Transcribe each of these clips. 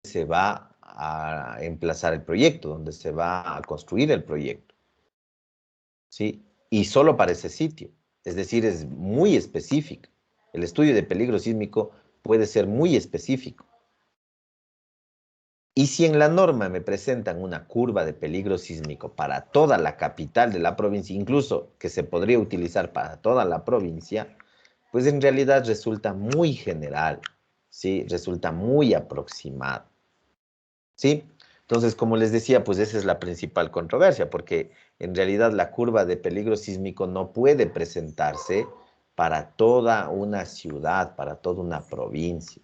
se va a emplazar el proyecto, donde se va a construir el proyecto, ¿sí? Y solo para ese sitio. Es decir, es muy específico. El estudio de peligro sísmico puede ser muy específico. Y si en la norma me presentan una curva de peligro sísmico para toda la capital de la provincia, incluso que se podría utilizar para toda la provincia, pues en realidad resulta muy general, ¿sí? Resulta muy aproximado, ¿sí? Entonces, como les decía, pues esa es la principal controversia, porque en realidad la curva de peligro sísmico no puede presentarse para toda una ciudad, para toda una provincia,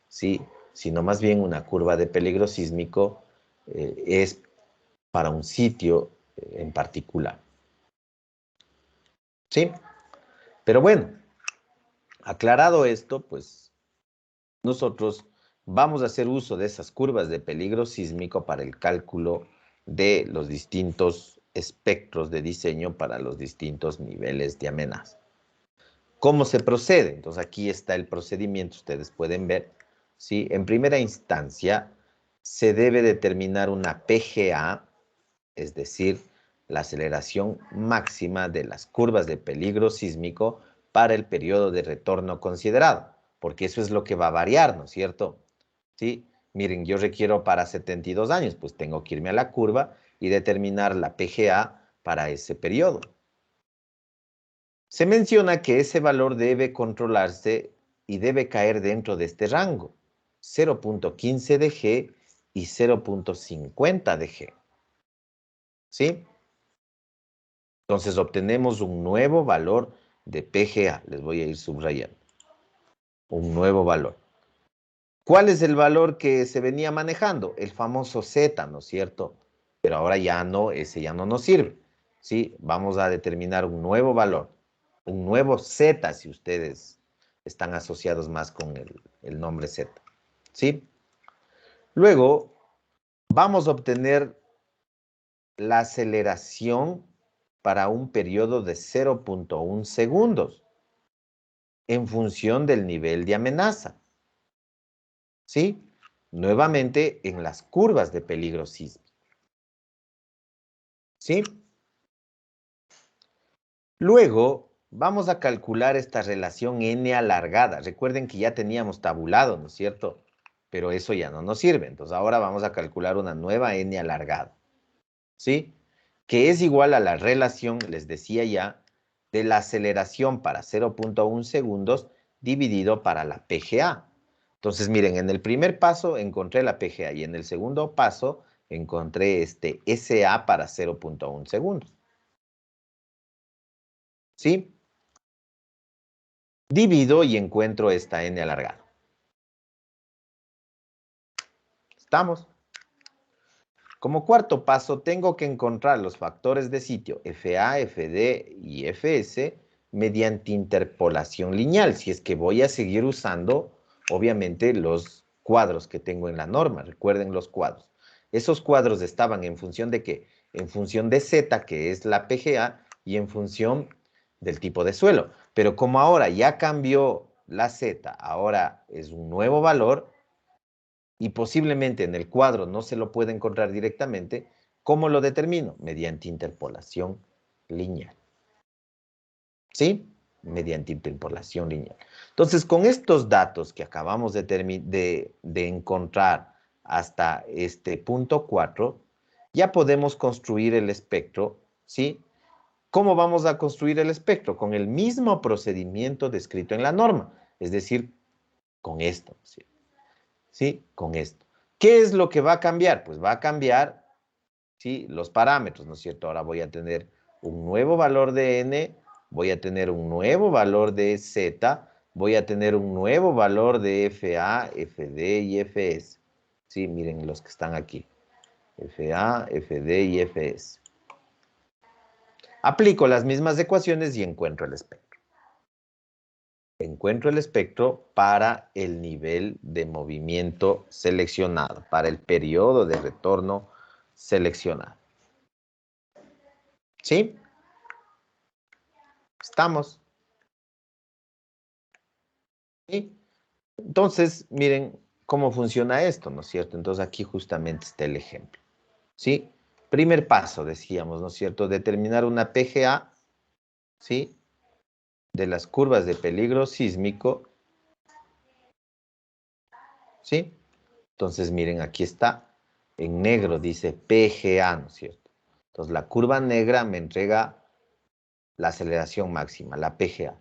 ¿sí? Sino más bien una curva de peligro sísmico es para un sitio en particular, ¿sí? Pero bueno, aclarado esto, pues nosotros vamos a hacer uso de esas curvas de peligro sísmico para el cálculo de los distintos espectros de diseño para los distintos niveles de amenaza. ¿Cómo se procede? Entonces aquí está el procedimiento, ustedes pueden ver, ¿sí? En primera instancia, se debe determinar una PGA, es decir, la aceleración máxima de las curvas de peligro sísmico para el periodo de retorno considerado, porque eso es lo que va a variar, ¿no es cierto? ¿Sí? Miren, yo requiero para 72 años, pues tengo que irme a la curva y determinar la PGA para ese periodo. Se menciona que ese valor debe controlarse y debe caer dentro de este rango, 0.15 de G y 0.50 de G. ¿Sí? Entonces obtenemos un nuevo valor de PGA. Les voy a ir subrayando. Un nuevo valor. ¿Cuál es el valor que se venía manejando? El famoso Z, ¿no es cierto? Pero ahora ya no, ese ya no nos sirve. ¿Sí? Vamos a determinar un nuevo valor. Un nuevo Z, si ustedes están asociados más con el nombre Z. ¿Sí? Luego, vamos a obtener la aceleración para un periodo de 0.1 segundos en función del nivel de amenaza. ¿Sí? Nuevamente en las curvas de peligro sísmico. ¿Sí? Luego vamos a calcular esta relación n alargada. Recuerden que ya teníamos tabulado, ¿no es cierto? Pero eso ya no nos sirve. Entonces ahora vamos a calcular una nueva n alargada. ¿Sí? Que es igual a la relación, les decía ya, de la aceleración para 0.1 segundos dividido para la PGA. Entonces, miren, en el primer paso encontré la PGA y en el segundo paso encontré este SA para 0.1 segundos. ¿Sí? Divido y encuentro esta n alargada. ¿Estamos? Como cuarto paso, tengo que encontrar los factores de sitio FA, FD y FS mediante interpolación lineal, si es que voy a seguir usando, obviamente, los cuadros que tengo en la norma. Recuerden los cuadros. Esos cuadros estaban en función de ¿qué? En función de Z, que es la PGA, y en función del tipo de suelo. Pero como ahora ya cambió la Z, ahora es un nuevo valor, y posiblemente en el cuadro no se lo puede encontrar directamente, ¿cómo lo determino? Mediante interpolación lineal. ¿Sí? Mediante interpolación lineal. Entonces, con estos datos que acabamos de encontrar hasta este punto 4, ya podemos construir el espectro, ¿sí? ¿Cómo vamos a construir el espectro? Con el mismo procedimiento descrito en la norma, es decir, con esto, ¿sí? ¿Sí? Con esto. ¿Qué es lo que va a cambiar? Pues va a cambiar, ¿sí? Los parámetros, ¿no es cierto? Ahora voy a tener un nuevo valor de n, voy a tener un nuevo valor de z, voy a tener un nuevo valor de FA, FD y FS. Sí, miren los que están aquí. FA, FD y FS. Aplico las mismas ecuaciones y encuentro el espectro. Encuentro el espectro para el nivel de movimiento seleccionado, para el periodo de retorno seleccionado. ¿Sí? ¿Estamos? ¿Sí? Entonces, miren, ¿Cómo funciona esto, no es cierto? Entonces aquí justamente está el ejemplo, ¿sí? Primer paso, decíamos, ¿no es cierto? Determinar una PGA, ¿sí? De las curvas de peligro sísmico, ¿sí? Entonces, miren, aquí está, en negro dice PGA, ¿no es cierto? Entonces, la curva negra me entrega la aceleración máxima, la PGA.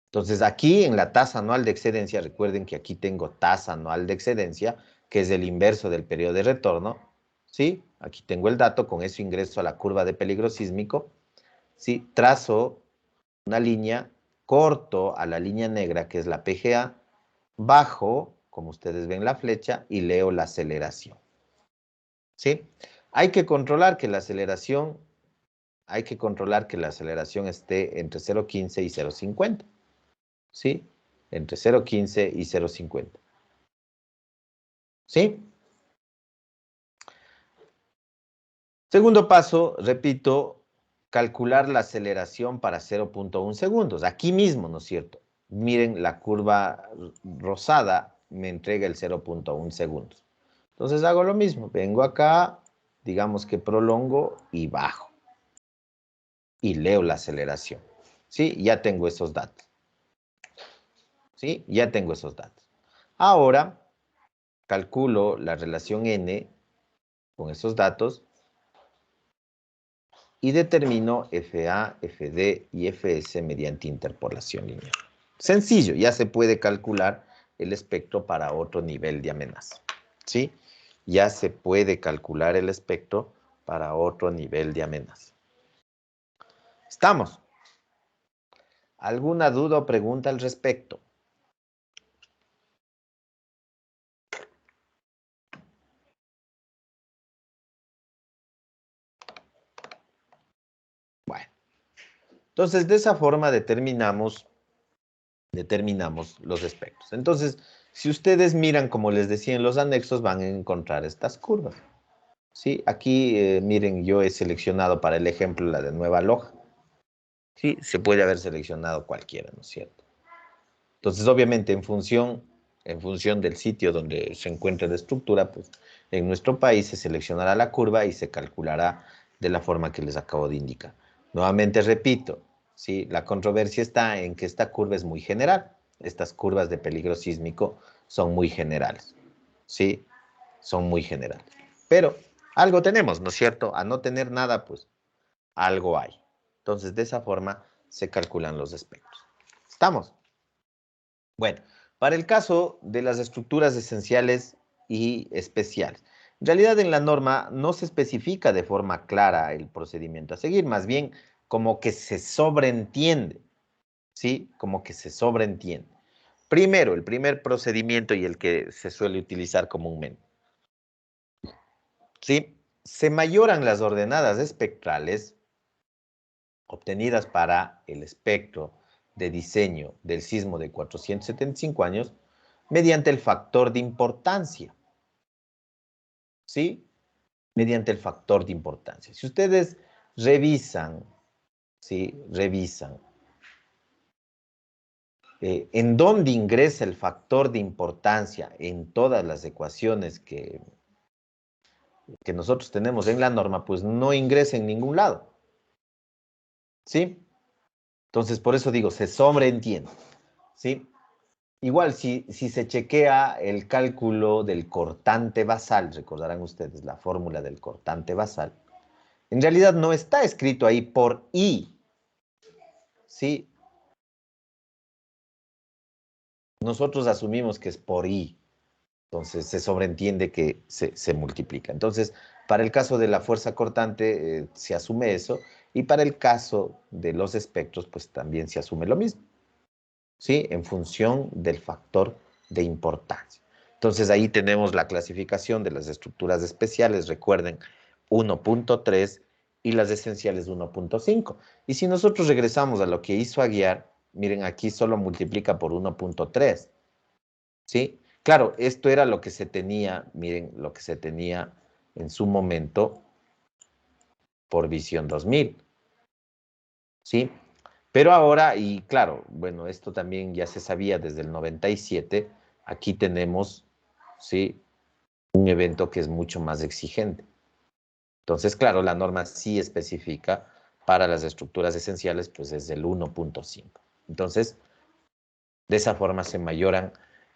Entonces, aquí en la tasa anual de excedencia, recuerden que aquí tengo tasa anual de excedencia, que es el inverso del periodo de retorno, ¿sí? Aquí tengo el dato, con eso ingreso a la curva de peligro sísmico, ¿sí? Trazo una línea, corto a la línea negra, que es la PGA, bajo, como ustedes ven la flecha, y leo la aceleración, ¿sí? Hay que controlar que la aceleración, esté entre 0,15 y 0,50. ¿Sí? Entre 0,15 y 0,50. ¿Sí? Segundo paso, repito, calcular la aceleración para 0,1 segundos. Aquí mismo, ¿no es cierto? Miren, la curva rosada me entrega el 0,1 segundos. Entonces hago lo mismo. Vengo acá, digamos que prolongo y bajo. Y leo la aceleración. ¿Sí? Ya tengo esos datos. ¿Sí? Ya tengo esos datos. Ahora, calculo la relación n con esos datos y determino FA, FD y FS mediante interpolación lineal. Sencillo, ya se puede calcular el espectro para otro nivel de amenaza. ¿Sí? Ya se puede calcular el espectro para otro nivel de amenaza. ¿Estamos? ¿Alguna duda o pregunta al respecto? Bueno, entonces de esa forma determinamos los espectros. Entonces, si ustedes miran, como les decía en los anexos, van a encontrar estas curvas. Sí, aquí miren, yo he seleccionado para el ejemplo la de Nueva Loja. Sí, se puede haber seleccionado cualquiera, ¿no es cierto? Entonces, obviamente, en función del sitio donde se encuentre la estructura, pues en nuestro país se seleccionará la curva y se calculará de la forma que les acabo de indicar. Nuevamente repito, ¿sí? La controversia está en que esta curva es muy general. Estas curvas de peligro sísmico son muy generales, ¿sí? Son muy generales. Pero algo tenemos, ¿no es cierto? A no tener nada, pues algo hay. Entonces, de esa forma se calculan los espectros. ¿Estamos? Bueno, para el caso de las estructuras esenciales y especiales. En realidad, en la norma no se especifica de forma clara el procedimiento a seguir, más bien como que se sobreentiende, ¿sí? Como que se sobreentiende. Primero, el primer procedimiento y el que se suele utilizar comúnmente. ¿Sí? Se mayoran las ordenadas espectrales obtenidas para el espectro de diseño del sismo de 475 años mediante el factor de importancia. ¿Sí? Mediante el factor de importancia. Si ustedes revisan, ¿sí? Revisan en dónde ingresa el factor de importancia en todas las ecuaciones que nosotros tenemos en la norma, pues no ingresa en ningún lado. ¿Sí? Entonces, por eso digo, se sobreentiende. ¿Sí? Igual, si se chequea el cálculo del cortante basal, recordarán ustedes la fórmula del cortante basal, en realidad no está escrito ahí por I, ¿sí? Nosotros asumimos que es por I, entonces se sobreentiende que se multiplica. Entonces, para el caso de la fuerza cortante se asume eso, y para el caso de los espectros, pues también se asume lo mismo, ¿sí? En función del factor de importancia. Entonces ahí tenemos la clasificación de las estructuras especiales, recuerden, 1.3 y las esenciales 1.5. Y si nosotros regresamos a lo que hizo Aguiar, miren, aquí solo multiplica por 1.3, ¿sí? Claro, esto era lo que se tenía, miren, lo que se tenía en su momento por Visión 2000, ¿sí? Pero ahora, y claro, bueno, esto también ya se sabía desde el 97, aquí tenemos, ¿sí?, un evento que es mucho más exigente. Entonces, claro, la norma sí especifica para las estructuras esenciales, pues es del 1.5. Entonces, de esa forma se mayoran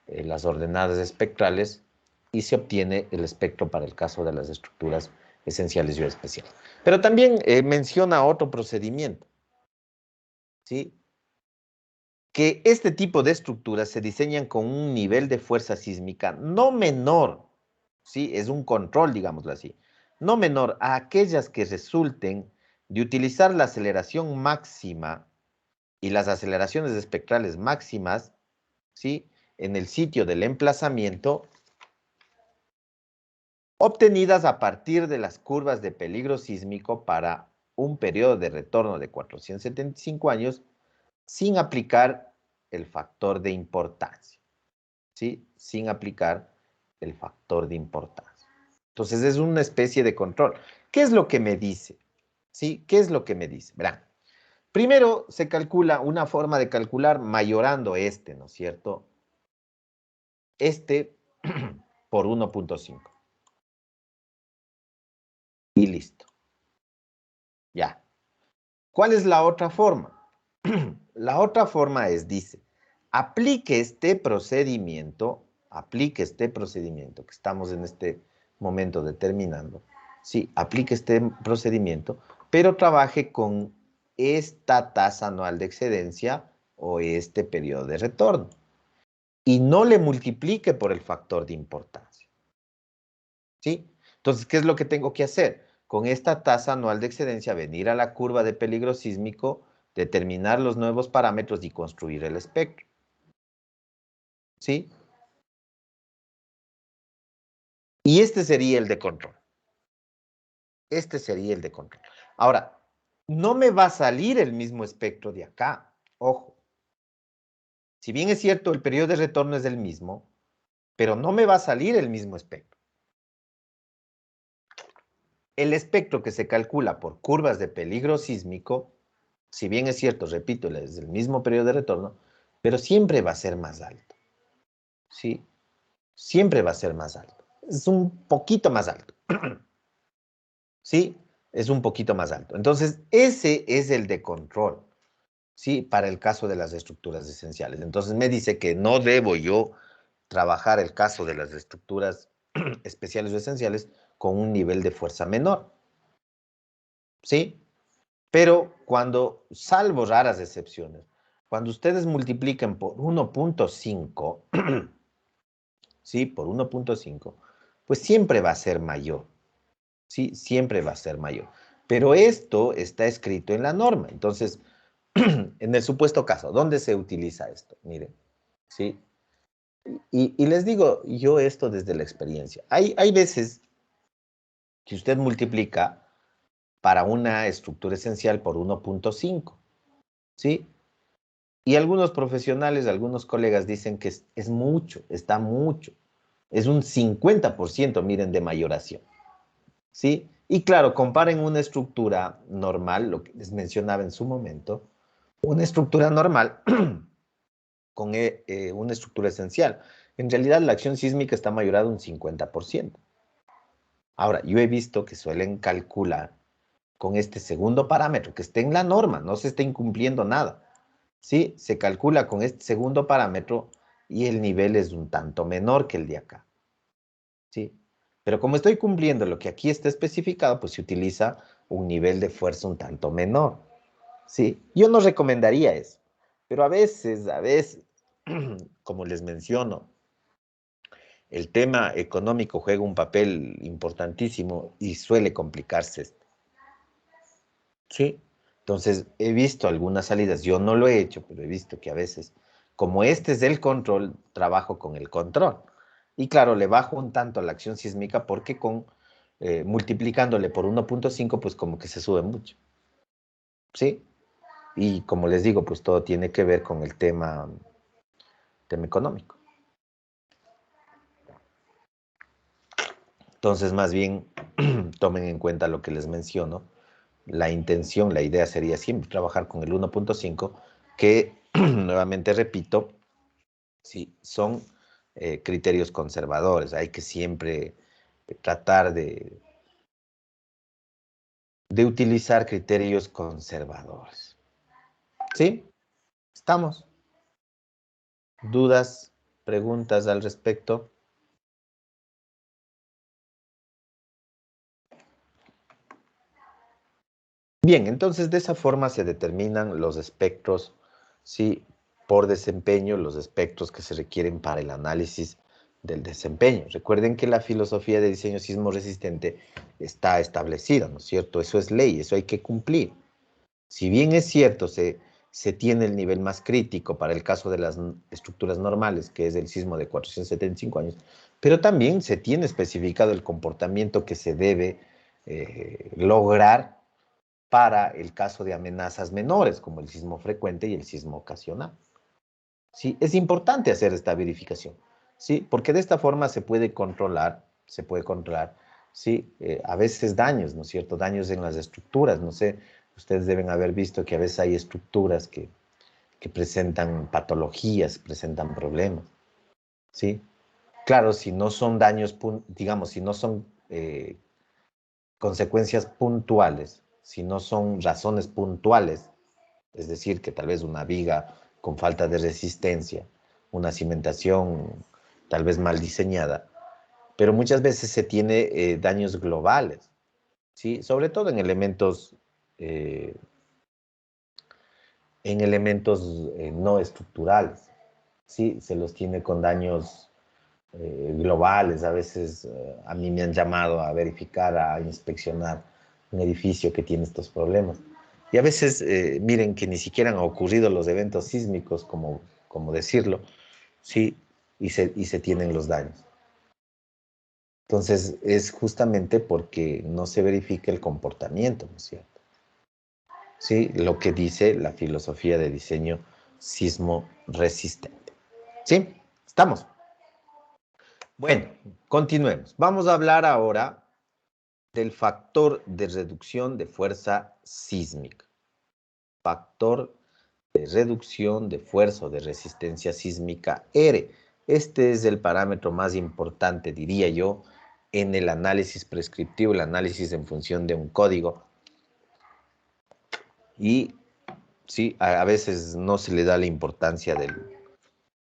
las ordenadas espectrales y se obtiene el espectro para el caso de las estructuras esenciales y o especiales. Pero también menciona otro procedimiento, ¿sí?, que este tipo de estructuras se diseñan con un nivel de fuerza sísmica no menor, ¿sí?, es un control, digámoslo así, no menor a aquellas que resulten de utilizar la aceleración máxima y las aceleraciones espectrales máximas, ¿sí?, en el sitio del emplazamiento, obtenidas a partir de las curvas de peligro sísmico para un periodo de retorno de 475 años, sin aplicar el factor de importancia, ¿sí?, sin aplicar el factor de importancia. Entonces es una especie de control. ¿Qué es lo que me dice? ¿Sí? ¿Qué es lo que me dice? Verán, primero se calcula una forma de calcular mayorando este, ¿no es cierto?, este por 1.5. Y listo. Ya. ¿Cuál es la otra forma? La otra forma es, dice, aplique este procedimiento que estamos en este momento determinando. Sí, aplique este procedimiento, pero trabaje con esta tasa anual de excedencia o este periodo de retorno. Y no le multiplique por el factor de importancia. ¿Sí? Entonces, ¿qué es lo que tengo que hacer? Con esta tasa anual de excedencia, venir a la curva de peligro sísmico, determinar los nuevos parámetros y construir el espectro. ¿Sí? Y este sería el de control. Este sería el de control. Ahora, no me va a salir el mismo espectro de acá. Ojo. Si bien es cierto, el periodo de retorno es el mismo, pero no me va a salir el mismo espectro. El espectro que se calcula por curvas de peligro sísmico, si bien es cierto, repito, es el mismo periodo de retorno, pero siempre va a ser más alto. ¿Sí? Siempre va a ser más alto. Es un poquito más alto. ¿Sí? Es un poquito más alto. Entonces, ese es el de control, ¿sí?, para el caso de las estructuras esenciales. Entonces, me dice que no debo yo trabajar el caso de las estructuras especiales o esenciales con un nivel de fuerza menor. ¿Sí? Pero cuando, salvo raras excepciones, cuando ustedes multipliquen por 1.5, ¿sí?, por 1.5, pues siempre va a ser mayor. ¿Sí? Siempre va a ser mayor. Pero esto está escrito en la norma. Entonces, en el supuesto caso, ¿dónde se utiliza esto? Miren, ¿sí? Y les digo yo esto desde la experiencia. Hay veces que usted multiplica para una estructura esencial por 1.5, ¿sí? Y algunos profesionales, algunos colegas dicen que es mucho, está mucho. Es un 50%, miren, de mayoración, ¿sí? Y claro, comparen una estructura normal, lo que les mencionaba en su momento, una estructura normal con una estructura esencial. En realidad, la acción sísmica está mayorada un 50%. Ahora, yo he visto que suelen calcular con este segundo parámetro, que esté en la norma, no se está incumpliendo nada. ¿Sí? Se calcula con este segundo parámetro y el nivel es un tanto menor que el de acá. ¿Sí? Pero como estoy cumpliendo lo que aquí está especificado, pues se utiliza un nivel de fuerza un tanto menor. ¿Sí? Yo no recomendaría eso. Pero a veces, como les menciono, el tema económico juega un papel importantísimo y suele complicarse esto. ¿Sí? Entonces, he visto algunas salidas, yo no lo he hecho, pero he visto que a veces, como este es el control, trabajo con el control. Y claro, le bajo un tanto a la acción sísmica porque multiplicándole por 1.5, pues como que se sube mucho. ¿Sí? Y como les digo, pues todo tiene que ver con el tema económico. Entonces, más bien, tomen en cuenta lo que les menciono. La intención, la idea sería siempre trabajar con el 1.5, que, nuevamente repito, sí, son criterios conservadores. Hay que siempre tratar de utilizar criterios conservadores. ¿Sí? ¿Estamos? ¿Dudas, preguntas al respecto? Bien, entonces de esa forma se determinan los espectros, ¿sí? Por desempeño, los espectros que se requieren para el análisis del desempeño. Recuerden que la filosofía de diseño sismo resistente está establecida, ¿no es cierto? Eso es ley, eso hay que cumplir. Si bien es cierto, se tiene el nivel más crítico para el caso de las estructuras normales, que es el sismo de 475 años, pero también se tiene especificado el comportamiento que se debe lograr para el caso de amenazas menores, como el sismo frecuente y el sismo ocasional. ¿Sí? Es importante hacer esta verificación, ¿sí? Porque de esta forma se puede controlar, ¿sí? A veces daños, ¿no es cierto? Daños en las estructuras, no sé, ustedes deben haber visto que a veces hay estructuras que presentan patologías, presentan problemas, ¿sí? Claro, si no son daños, digamos, si no son consecuencias puntuales, si no son razones puntuales, es decir, que tal vez una viga con falta de resistencia, una cimentación tal vez mal diseñada, pero muchas veces se tiene daños globales, ¿sí? Sobre todo eh, en elementos no estructurales, ¿sí? Se los tiene con daños globales. A veces a mí me han llamado a verificar, a inspeccionar un edificio que tiene estos problemas. Y a veces, miren que ni siquiera han ocurrido los eventos sísmicos, como decirlo, ¿sí? Y se tienen los daños. Entonces, es justamente porque no se verifica el comportamiento, ¿no es cierto? Sí, lo que dice la filosofía de diseño sismo resistente. ¿Sí? ¿Estamos? Bueno, continuemos. Vamos a hablar ahora del factor de reducción de fuerza sísmica. Factor de reducción de fuerza o de resistencia sísmica R. Este es el parámetro más importante, diría yo, en el análisis prescriptivo, el análisis en función de un código. Y sí, a veces no se le da la importancia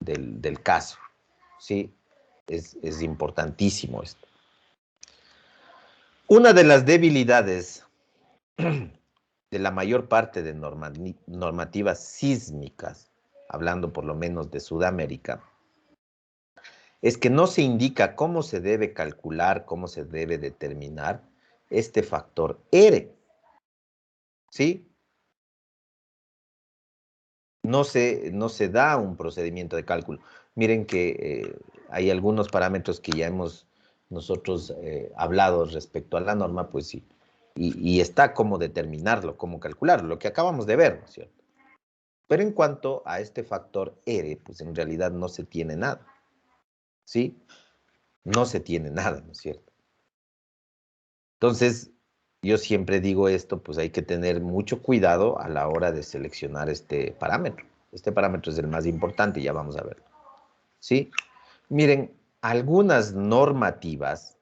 del caso. Sí, es importantísimo esto. Una de las debilidades de la mayor parte de normativas sísmicas, hablando por lo menos de Sudamérica, es que no se indica cómo se debe calcular, cómo se debe determinar este factor R. ¿Sí? No se da un procedimiento de cálculo. Miren que hay algunos parámetros que ya hemos nosotros hablado respecto a la norma, pues sí. Y está cómo determinarlo, cómo calcularlo, lo que acabamos de ver, ¿no es cierto? Pero en cuanto a este factor R, pues en realidad no se tiene nada, ¿sí? No se tiene nada, ¿no es cierto? Entonces, yo siempre digo esto, pues hay que tener mucho cuidado a la hora de seleccionar este parámetro. Este parámetro es el más importante, ya vamos a verlo, ¿sí? Miren, algunas normativas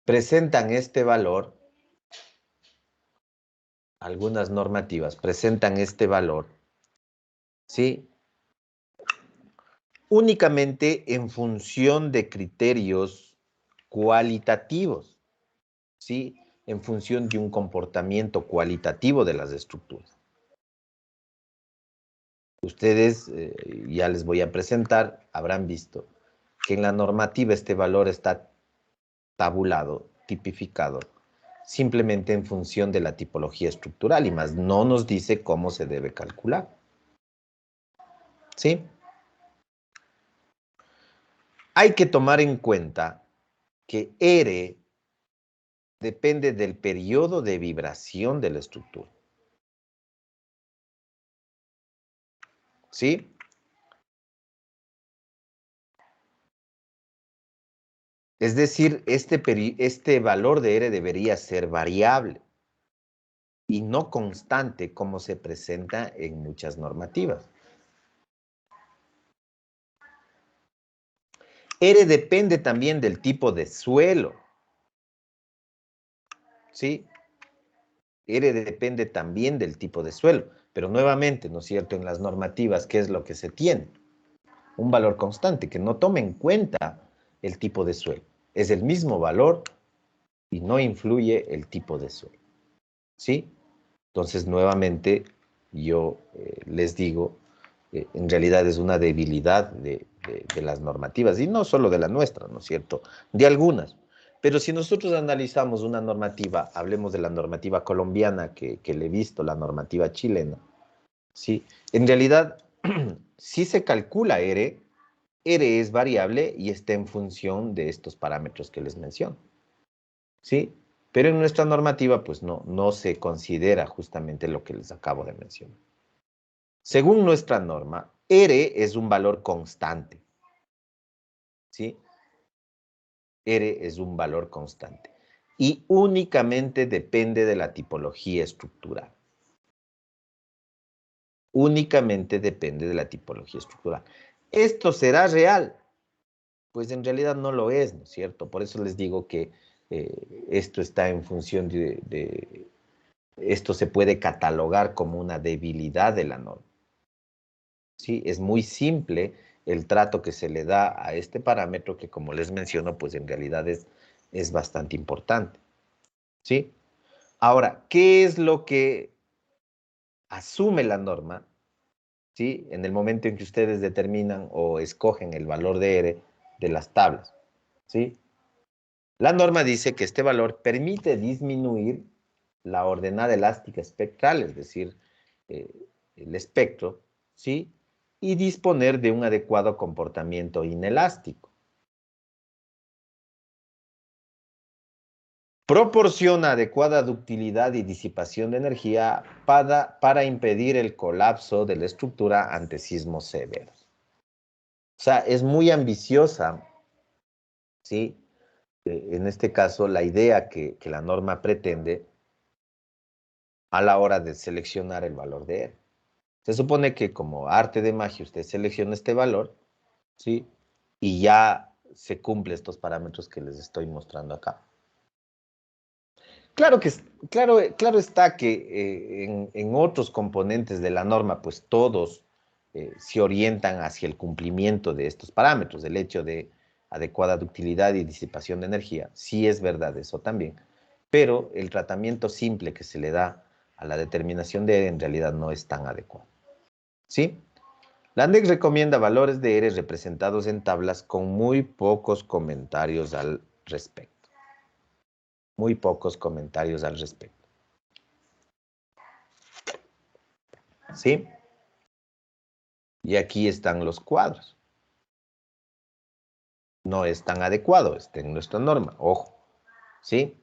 presentan este valor, algunas normativas presentan este valor, ¿sí? Únicamente en función de criterios cualitativos, ¿sí? En función de un comportamiento cualitativo de las estructuras. Ustedes, ya les voy a presentar, habrán visto que en la normativa este valor está tabulado, tipificado, simplemente en función de la tipología estructural y más no nos dice cómo se debe calcular. ¿Sí? Hay que tomar en cuenta que R depende del periodo de vibración de la estructura. ¿Sí? Es decir, este valor de R debería ser variable y no constante como se presenta en muchas normativas. R depende también del tipo de suelo, ¿sí? R depende también del tipo de suelo, pero nuevamente, ¿no es cierto?, en las normativas, ¿qué es lo que se tiene? Un valor constante que no tome en cuenta el tipo de suelo. Es el mismo valor y no influye el tipo de suelo, ¿sí? Entonces, nuevamente, yo les digo, en realidad es una debilidad de las normativas, y no solo de la nuestra, ¿no es cierto?, de algunas. Pero si nosotros analizamos una normativa, hablemos de la normativa colombiana que le he visto, la normativa chilena, ¿sí? En realidad, sí se calcula R, R es variable y está en función de estos parámetros que les menciono, ¿sí? Pero en nuestra normativa, pues no se considera justamente lo que les acabo de mencionar. Según nuestra norma, R es un valor constante, ¿sí? R es un valor constante y únicamente depende de la tipología estructural. Únicamente depende de la tipología estructural. ¿Esto será real? Pues en realidad no lo es, ¿no es cierto? Por eso les digo que esto está en función esto se puede catalogar como una debilidad de la norma. ¿Sí? Es muy simple el trato que se le da a este parámetro que, como les menciono, pues en realidad es bastante importante. ¿Sí? Ahora, ¿qué es lo que asume la norma? ¿Sí? En el momento en que ustedes determinan o escogen el valor de R de las tablas. ¿Sí? La norma dice que este valor permite disminuir la ordenada elástica espectral, es decir, eh, el espectro, ¿sí? Y disponer de un adecuado comportamiento inelástico. Proporciona adecuada ductilidad y disipación de energía para impedir el colapso de la estructura ante sismos severos. O sea, es muy ambiciosa, ¿sí? En este caso, la idea que la norma pretende a la hora de seleccionar el valor de R. Se supone que como arte de magia usted selecciona este valor, ¿sí? Y ya se cumple estos parámetros que les estoy mostrando acá. Claro que claro está que en otros componentes de la norma, pues todos se orientan hacia el cumplimiento de estos parámetros, el hecho de adecuada ductilidad y disipación de energía. Sí es verdad eso también, pero el tratamiento simple que se le da a la determinación de R en realidad no es tan adecuado. ¿Sí? La ANDEX recomienda valores de R representados en tablas con muy pocos comentarios al respecto. Muy pocos comentarios al respecto. ¿Sí? Y aquí están los cuadros. No es tan adecuado, está en nuestra norma. Ojo. ¿Sí?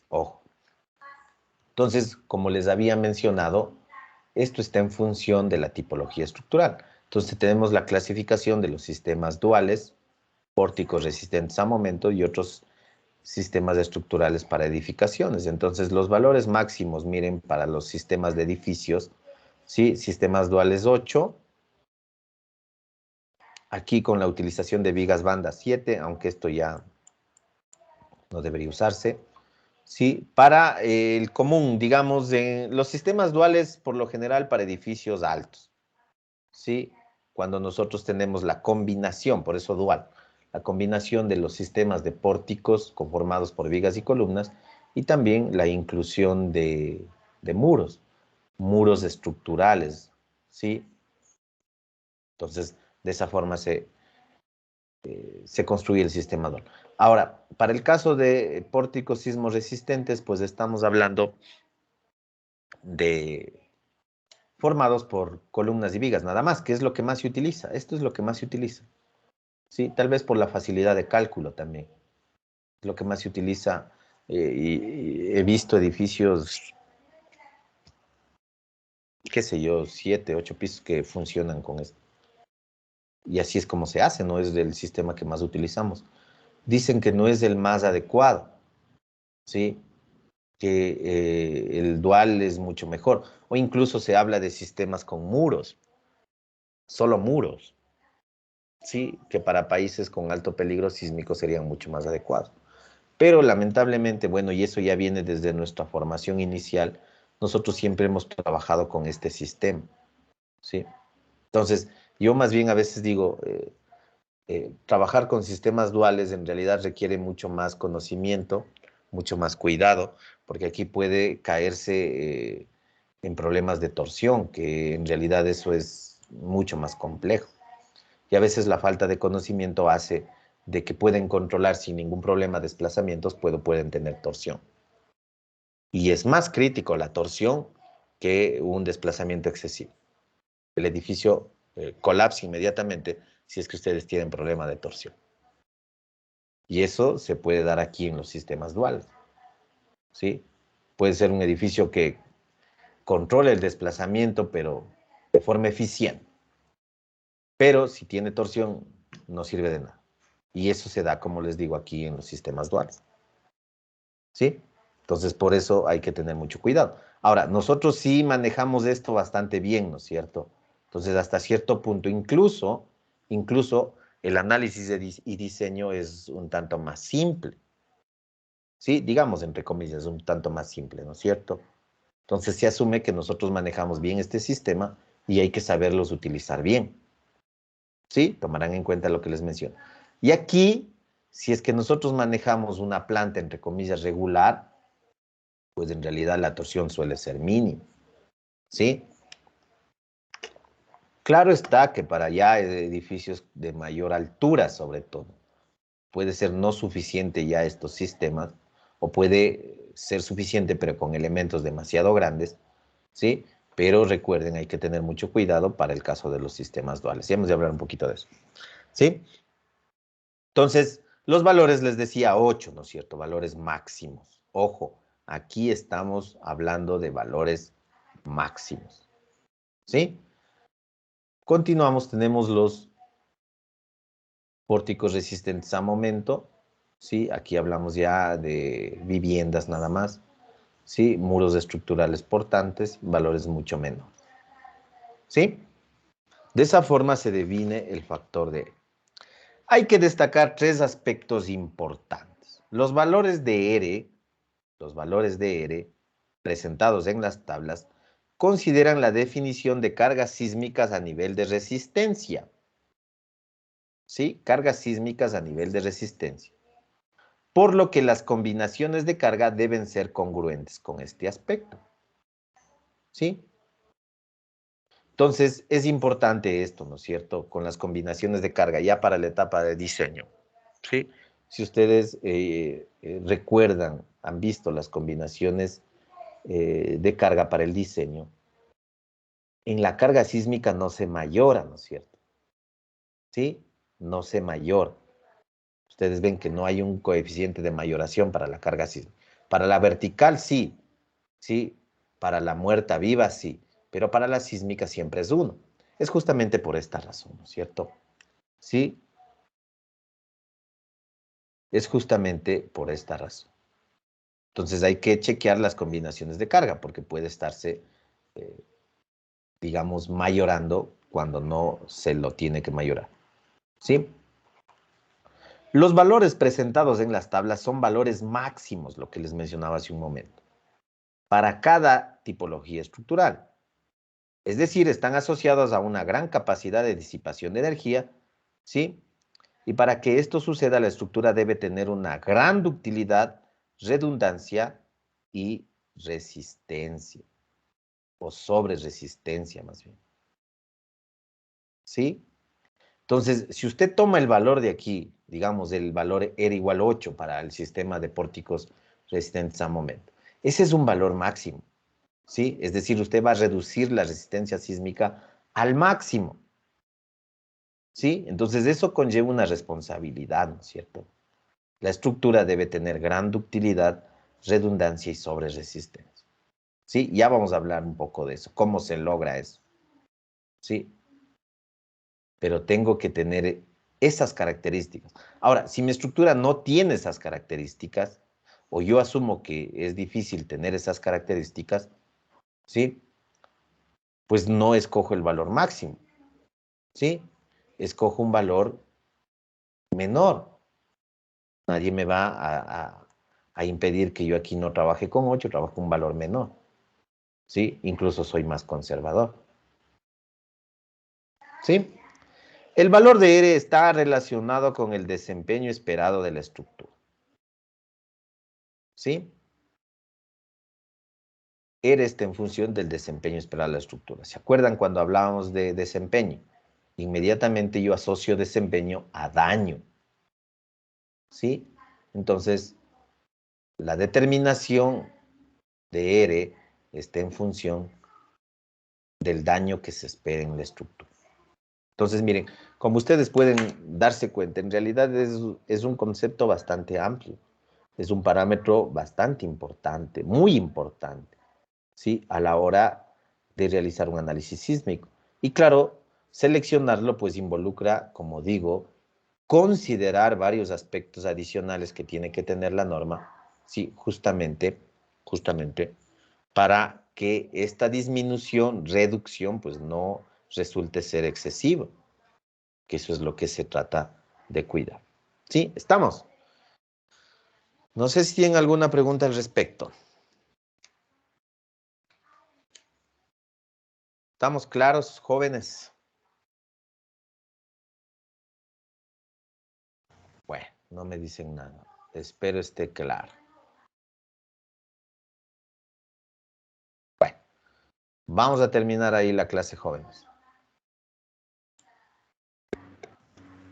Ojo. Entonces, como les había mencionado, esto está en función de la tipología estructural. Entonces, tenemos la clasificación de los sistemas duales, pórticos resistentes a momento y otros sistemas estructurales para edificaciones. Entonces, los valores máximos, miren, para los sistemas de edificios, ¿sí? Sistemas duales 8, aquí con la utilización de vigas banda 7, aunque esto ya no debería usarse, ¿sí? Para el común, digamos, de los sistemas duales, por lo general, para edificios altos, ¿sí? Cuando nosotros tenemos la combinación, por eso dual, la combinación de los sistemas de pórticos conformados por vigas y columnas y también la inclusión de muros estructurales, ¿sí? Entonces, de esa forma se construye el sistema dual. Ahora, para el caso de pórticos sismos resistentes, pues estamos hablando de formados por columnas y vigas, nada más, que es lo que más se utiliza. Esto es lo que más se utiliza. Sí, tal vez por la facilidad de cálculo también. Lo que más se utiliza, y he visto edificios, qué sé yo, 7, 8 pisos que funcionan con esto. Y así es como se hace, no es el sistema que más utilizamos. Dicen que no es el más adecuado, ¿sí? Que el dual es mucho mejor. O incluso se habla de sistemas con muros, solo muros. sí, que para países con alto peligro sísmico serían mucho más adecuados. Pero lamentablemente, bueno, y eso ya viene desde nuestra formación inicial, nosotros siempre hemos trabajado con este sistema, ¿sí? Entonces, yo más bien a veces digo, trabajar con sistemas duales en realidad requiere mucho más conocimiento, mucho más cuidado, porque aquí puede caerse en problemas de torsión, que en realidad eso es mucho más complejo. Y a veces la falta de conocimiento hace de que pueden controlar sin ningún problema desplazamientos, pueden tener torsión. Y es más crítico la torsión que un desplazamiento excesivo. El edificio colapsa inmediatamente si es que ustedes tienen problema de torsión. Y eso se puede dar aquí en los sistemas duales, ¿sí? Puede ser un edificio que controle el desplazamiento, pero de forma eficiente. Pero si tiene torsión, no sirve de nada. Y eso se da, como les digo, aquí en los sistemas duales, ¿sí? Entonces, por eso hay que tener mucho cuidado. Ahora, nosotros sí manejamos esto bastante bien, ¿no es cierto? Entonces, hasta cierto punto, incluso el análisis y diseño es un tanto más simple, ¿sí? Digamos, entre comillas, un tanto más simple, ¿no es cierto? Entonces, se asume que nosotros manejamos bien este sistema y hay que saberlos utilizar bien, ¿sí? Tomarán en cuenta lo que les menciono. Y aquí, si es que nosotros manejamos una planta, entre comillas, regular, pues en realidad la torsión suele ser mínima, ¿sí? Claro está que para ya edificios de mayor altura, sobre todo, puede ser no suficiente ya estos sistemas, o puede ser suficiente, pero con elementos demasiado grandes, ¿sí? Pero recuerden, hay que tener mucho cuidado para el caso de los sistemas duales. Ya hemos de hablar un poquito de eso, ¿sí? Entonces, los valores les decía 8, ¿no es cierto? Valores máximos. Ojo, aquí estamos hablando de valores máximos, ¿sí? Continuamos, tenemos los pórticos resistentes a momento, ¿sí? Aquí hablamos ya de viviendas nada más, ¿sí? Muros estructurales portantes, valores mucho menores, ¿sí? De esa forma se define el factor de... Hay que destacar tres aspectos importantes. Los valores de R presentados en las tablas consideran la definición de cargas sísmicas a nivel de resistencia, ¿sí? Cargas sísmicas a nivel de resistencia. Por lo que las combinaciones de carga deben ser congruentes con este aspecto, ¿sí? Entonces, es importante esto, ¿no es cierto? Con las combinaciones de carga, ya para la etapa de diseño, ¿sí? Si ustedes recuerdan, han visto las combinaciones de carga para el diseño, en la carga sísmica no se mayora, ¿no es cierto? ¿Sí? No se mayora. Ustedes ven que no hay un coeficiente de mayoración para la carga sísmica. Para la vertical sí, ¿sí? Para la muerta viva sí, pero para la sísmica siempre es 1. Es justamente por esta razón, ¿no es cierto? Sí, es justamente por esta razón. Entonces hay que chequear las combinaciones de carga porque puede estarse, eh, digamos, mayorando cuando no se lo tiene que mayorar, ¿sí? Los valores presentados en las tablas son valores máximos, lo que les mencionaba hace un momento, para cada tipología estructural. Es decir, están asociados a una gran capacidad de disipación de energía, ¿sí? Y para que esto suceda, la estructura debe tener una gran ductilidad, redundancia y resistencia, o sobre resistencia más bien, ¿sí? Entonces, si usted toma el valor de aquí, digamos, el valor era igual a 8 para el sistema de pórticos resistentes a momento, ese es un valor máximo, ¿sí? Es decir, usted va a reducir la resistencia sísmica al máximo, ¿sí? Entonces, eso conlleva una responsabilidad, ¿no es cierto? La estructura debe tener gran ductilidad, redundancia y sobreresistencia, ¿sí? Ya vamos a hablar un poco de eso, cómo se logra eso, ¿sí? Pero tengo que tener esas características. Ahora, si mi estructura no tiene esas características, o yo asumo que es difícil tener esas características, ¿sí? Pues no escojo el valor máximo, ¿sí? escojo un valor menor. Nadie me va a impedir que yo aquí no trabaje con 8, trabajo con un valor menor. ¿Sí? Incluso soy más conservador. ¿Sí? El valor de R está relacionado con el desempeño esperado de la estructura. ¿Sí? R está en función del desempeño esperado de la estructura. ¿Se acuerdan cuando hablábamos de desempeño? Inmediatamente yo asocio desempeño a daño. ¿Sí? Entonces, la determinación de R está en función del daño que se espera en la estructura. Entonces, miren, como ustedes pueden darse cuenta, en realidad es un concepto bastante amplio. Es un parámetro bastante importante, muy importante, ¿sí? A la hora de realizar un análisis sísmico. Y claro, seleccionarlo pues involucra, como digo, considerar varios aspectos adicionales que tiene que tener la norma, sí, justamente para que esta disminución, reducción, pues no resulte ser excesivo, que eso es lo que se trata de cuidar. ¿Sí? ¿Estamos? No sé si tienen alguna pregunta al respecto. ¿Estamos claros, jóvenes? Bueno, no me dicen nada. Espero esté claro. Bueno, vamos a terminar ahí la clase, jóvenes.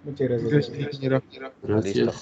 Muchas gracias, ingeniero. Listo, jóvenes.